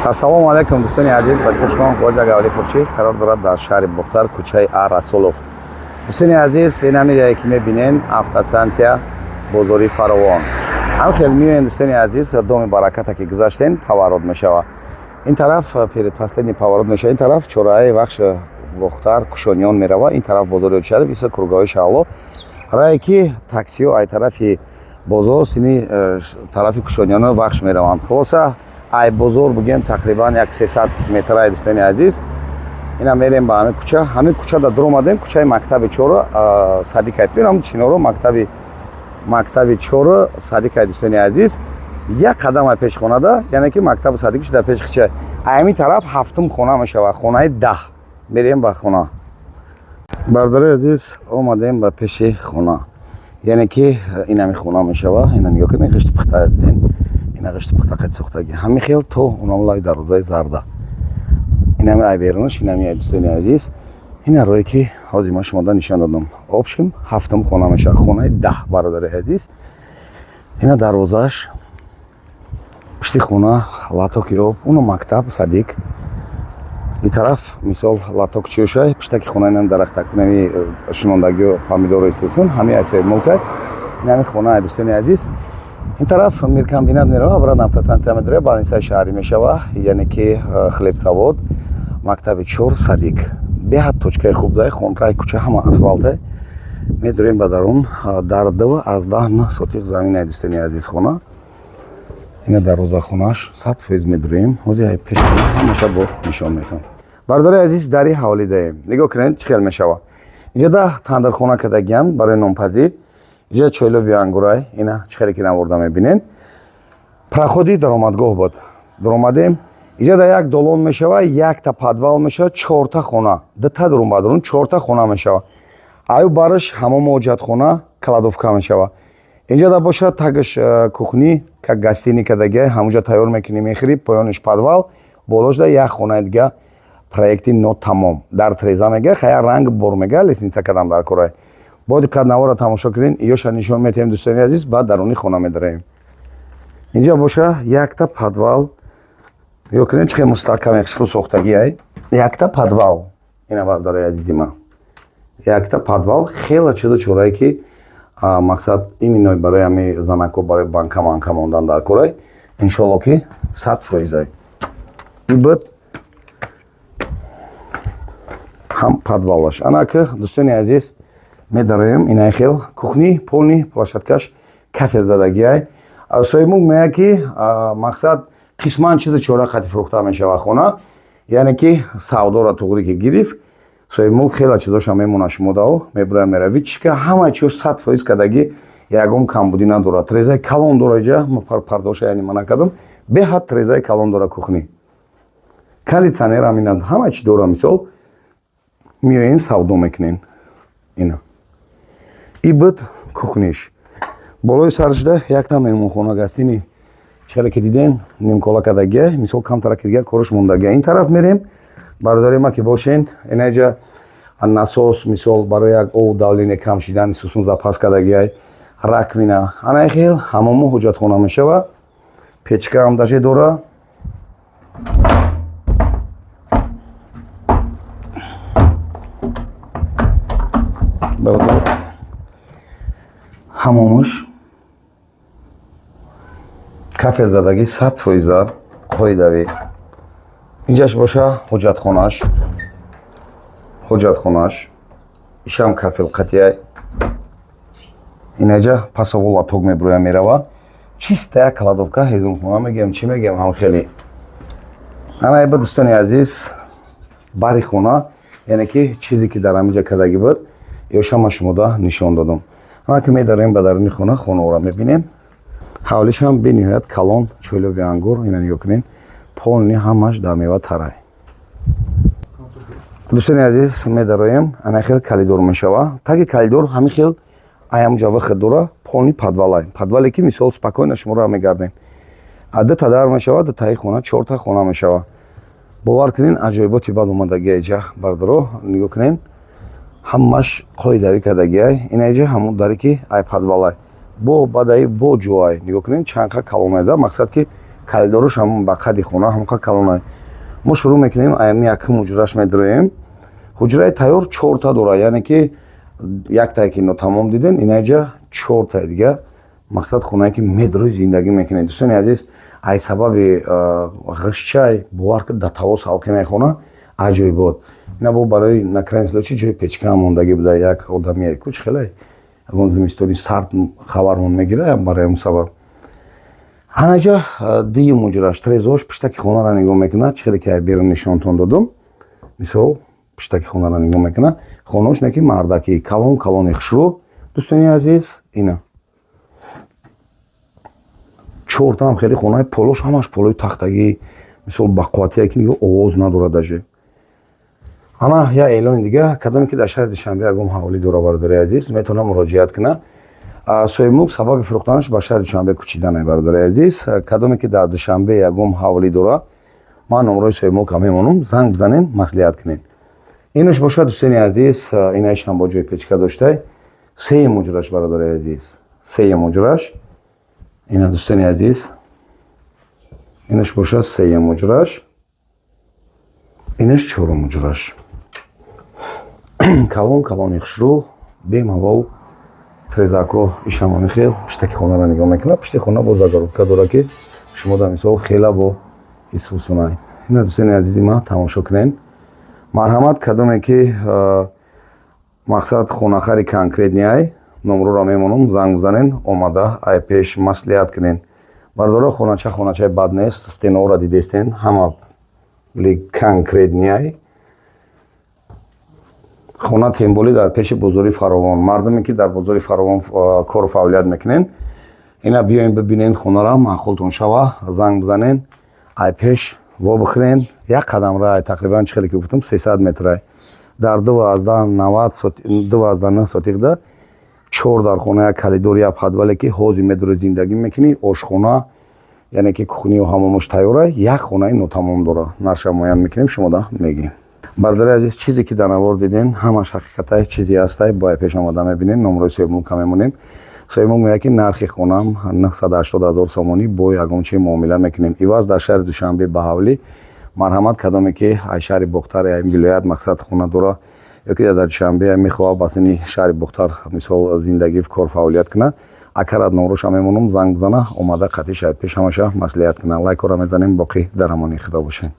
Ассалому алайкум, дӯстони азиз ва чашмон боз як ҳаволӣ фурӯшӣ қарор дорад дар шаҳри Бухтар, кӯчаи Расулов. Дӯстони азиз, ин ҳамин ҷое ки мебинен автостанция бозори Фаровон. Ҳамхел миёен дӯстони азиз, доми бараката ки гузаштен поворот мешавад. Ин тараф перед последний поворот мешавад, ин тараф чораҳаи бахш Бухтар Кушониён меравад, ин тараф бозори Шариф исо кургоҳи Шаҳло. Рае ки таксиҳо ай тарафи бозор сини тарафи Кушониён бахш мераванд. Хулоса ай бозор бигем тақрибан як 300 метрай дӯстони азиз. Ина мерем ба ҳамин кӯча. Ҳамин кӯча да дар омадем, кӯчаи мактаби 4 Садикай. Бинам чиноро мактаби 4 Садикай дӯстони азиз. Як қадам ай пеш хонада, яъне ки мактаби Садикиш дар пеш кӯча. Ҳамин тараф ҳафтум хона мешавад, хонаи 10. Мерем ба хона. Бардори азиз, омадем ба пеши хона. Яъне ки ин ҳамин хона мешавад. Ина нигоҳ кунед, ғишти пухта диден. Ина ғишти пухта сохтаги. Ҳамин хел то унамлаи дарвозаи зарда. Ин ҳамин ай берунаш, ин ҳамин ай дӯстони азиз. Ина роҳе ки ҳозир ман шумода нишон додам. Обшим ҳафтум хона мешавад. Хонаи 10 бародари азиз. Ина дарвозааш. Пишти хона латоки об, уно мактаб Садик. ин тараф мисол латок чӯшай, пиштаки хона ин дарахтак нами шунондагио помидоро истесон, ҳамин айсои мулкай. Ин ҳамин хона ай дӯстони азиз. ин тараф миркомбинат меравад, барои автостанция медорад, баланисаи шаҳрӣ мешавад, яъне ки хлебзавод, мактаби 4 Садик. Беҳад точкаи хуб дорад, хонраи кӯча ҳама асфалте. Медорем ба дарун дар 2 аз 10 сотиқ замин ай дӯстони азиз хона. ина дарвоза хонааш 100% медорем. Ҳозир ай пеш ҳамаша бо нишон метавам. Бардори азиз, дари ҳаволӣ даем. Нигоҳ кунед чӣ хел мешавад. Инҷода тандирхона кардагиам барои нонпазир. Инҷа чойлоби ангурай, ина чӣ хеле ки навурда мебинен. Проходи даромадгоҳ буд. Даромадем. Инҷода як долон мешавад, якта подвал мешавад, 4 та хона. Дута дарун 4 та хона мешавад. Аю бараш ҳамоми ҳоҷатхона, кладовка мешавад. Инҷода бошад тагаш кухни, как гостиник кардагиай, ҳамунҷа тайёр мекунӣ мехӯрӣ, поёниш подвал, болош да як хонаи дига проекти нотамом. Дар треза мега, хая ранг бор мега, лестница кардам дар корай. Бо диққат навора тамошо кунед, ёша нишон метаҳем дӯстони азиз, баъд даруни хона медараем. Инҷа боша якта подвал. Ё кунед чӣ хел мустаҳкам яхшилу сохтагиай. Якта подвал. Ина бардори азизи ман. Якта подвал хела чизу чорае ки мақсад иминой барои ҳами занако барои банка мондан дар корай. Иншоалло ки 100% ай. И буд ҳам подвалаш. Ана ки дӯстони азиз медароем ин ай хел кухни, полни площадкаш кафел задагиай. Соимук мея ки мақсад қисман чизу чора хати фурӯхта мешавад хона. Яъне ки савдора туғри ки гирифт. Соимук хела чизоша мемона шумодао, мебурам мерави чика ҳама чиёш 100% кадаги ягон камбудӣ надорад. Трезаи калон дора иҷа, пардоша яъне ман накардам. Беҳад трезаи калон дора кухни. Кондитсионер ҳамин ҳама чи дора мисол миёен савдо мекунен. Ина. И буд кухниш. Болои саршда якта меҳмонхона гостини чӣ хеле ки дидем нимкола кардагиай, мисол камтара ки дига кораш мондагиай. Ин тараф мерем. Бардори ки бошед, ина ҷа насос мисол барои як об давление кам шидани сусун запас кардагиай, раковина. Ана хел ҳамому ҳоҷатхона мешавад. Печка ҳам даже дора. ҳамомуш кафел задаги 100% қоидави. инҷаш боша ҳоҷатхонаш. ишам кафел қатияй. Инаҷа пасово латок мебурӯя мерава. Чиста як кладовка ҳезумхона мегем, чӣ мегем ҳам хеле. Ана иба дӯстони азиз, бари хона, яъне ки чизе ки дар ҳаминҷа кардаги буд, ёша ман шумода нишон додам. Ана ки медарем ба даруни хона, хонаоро мебинем. ҳавлишам бениҳоят калон, чӯлоби ангур, ина нигоҳ кунед. Полни ҳамаш дар мева тарай. дӯстони азиз медароем, ана хел калидор мешавад. Таги калидор ҳамин хел аямҷа вахт дора, полни подвалай. Подвале ки мисол спокойно шуморо мегардем. Дута дар мешавад, дутаи хона 4 та хона мешавад. бовар кунед аҷоиботи бад омадагиай ҷа бардоро нигоҳ кунед. Ҳамаш қоидави кардагиай. Ина ҷа ҳамун даре ки ай подвалай. Бо бадаи бо ҷоай. Нигоҳ кунед чанқа калонайда, мақсад ки калидоруш ҳамон ба қади хона ҳамқа калонай. мо шурӯъ мекунем аями якум ҳуҷраш медуроем. ҳуҷраи тайёр 4 та дора, яъне ки яктае ки нотамом дидем, инаҷа 4 тае дига. Мақсад хонае ки медурои зиндагӣ мекунед. Дӯстони азиз, ай сабаби ғишчай бовар кӣ да тавос ҳалқӣ мехона аҷоиб бод. Ина бо барои накраин случай ҷои печкаам мондагӣ буда. Як одамие куч хеле ягон зимистони сард хабармон мегира барои ҳамн сабаб. Анаҷа дуюм ҳуҷраш трезош пиштаки хонара нигоҳ мекунад. Чӣ хеле ки ай берун нишонтон додум. Мисол пиштаки хонара нигоҳ мекунад. Хонааш не ки мардаки калон калони хушрӯ. Дӯстони азиз, ина 4 та ҳам хеле хонаи полош ҳамаш полои тахтагӣ, мисол ба қувватие ки нигоҳ овоз надорад аже. Ана я эълони дига, кадоме ки дар шаҳри Душанбе ягон ҳаволӣ дора бародари азиз, метавона муроҷиат кунад. Соимулк сабаби фурӯхтанаш ба шаҳри Душанбе кӯчидан е бародари азиз. Кадоме ки дар Душанбе ягон ҳаволӣ дора, ман номрои Соимулка мемонам, занг бизанен, маслиҳат кунед. Инаш бошад дӯстони азиз, инаишам бо ҷои печка доштай. Сеюм ҳуҷраш бародари азиз. Сеюм ҳуҷраш. Ина дӯстони азиз. Инаш бошад сеюм ҳуҷраш. Инаш чорум ҳуҷраш. Калон калони хушрӯ, бемавол трезако ишамони хел пиштаки хонара нигоҳ мекунад. Пишти хона боз загородка дора ки шумо дар мисол хела бо исусунай. Ина дӯстони азизи ман тамошо кунед. Марҳамат, кадоме ки мақсад хонахари конкретниай номрӯро мемонам, занг бизанен, омада ай пеш маслиҳат кунед. Бардора хоначаи бад нест, стенаҳоро дидестен, ҳама ли конкретниай. Хона темболи дар пеши бозори Фаровон. Мардуме ки дар бозори Фаровон кору фаъолият мекунен, ина биёин бибинен хонара, маъқултон шава, занг бизанен, ай пеш вобихӯрен. Як қадамра тақрибан чӣ хеле ки гуфтам 300 метрай. Дар 12 сотиқда 4 дар хона як калидор як подвале ки ҳози медури зиндагӣ мекунӣ, ошхона, яъне ки кухнию ҳамомуш тайёра, як хонаи нотамом дора. Нарша муайян мекунем, шумо да мегӣ. Бародари азиз, чизе ки дар навор диден, ҳамаш ҳақиқатай чизе ҳастай, бо пеш омада мебинем. Номрои Соимулка мемонем. Соимулк мегӯяд ки нархи хонам 980 000 сомонӣ бо ягончи муомила мекунем. Иваз дар шаҳри Душанбе ба ҳавлӣ. Марҳамат, кадоме ки ай шаҳри Бохтар ай вилоят мақсад хона дора, ё ки дар Душанбе мехоҳад ба сини шаҳри Бохтар мисол зиндагӣ кор фаъолият кунад, акарат номроша мемонам, занг бизана, омада қатъи шаҳр пеш ҳамаша маслиҳат кунад. Лайкора мезанем, боқӣ дар амони Худо бошед.